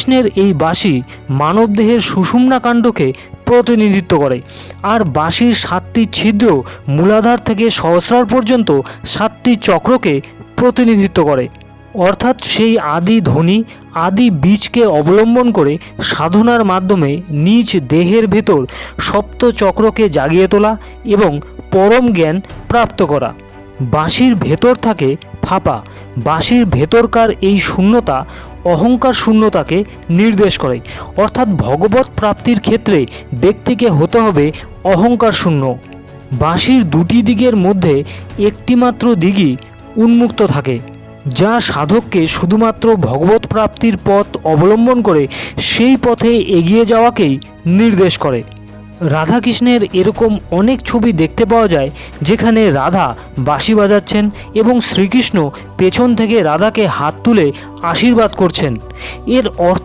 রাধাকৃষ্ণের এই বাঁশি মানবদেহের সুষুম্না কাণ্ডকে প্রতিনিধিত্ব করে, আর বাঁশির 7টি ছিদ্র মূলাধার থেকে সহস্রার পর্যন্ত 7টি চক্রকে প্রতিনিধিত্ব করে। অর্থাৎ সেই আদি ধ্বনি, আদি বীজকে অবলম্বন করে সাধনার মাধ্যমে নিজ দেহের ভেতর সপ্ত চক্রকে জাগিয়ে তোলা এবং পরম জ্ঞান প্রাপ্ত করা। বাঁশির ভেতর থাকে ফাঁপা। বাঁশির ভেতরকার এই শূন্যতা অহংকার শূন্যতাকে নির্দেশ করে। অর্থাৎ ভগবত প্রাপ্তির ক্ষেত্রে ব্যক্তিকে হতে হবে অহংকার শূন্য। বাঁশির দুটি দিকের মধ্যে একটিমাত্র দিকই উন্মুক্ত থাকে, যা সাধককে শুধুমাত্র ভগবত প্রাপ্তির পথ অবলম্বন করে সেই পথে এগিয়ে যাওয়াকেই নির্দেশ করে। রাধাকৃষ্ণের এরকম অনেক ছবি দেখতে পাওয়া যায় যেখানে রাধা বাঁশি বাজাচ্ছেন এবং শ্রীকৃষ্ণ পেছন থেকে রাধাকে হাত তুলে আশীর্বাদ করছেন। এর অর্থ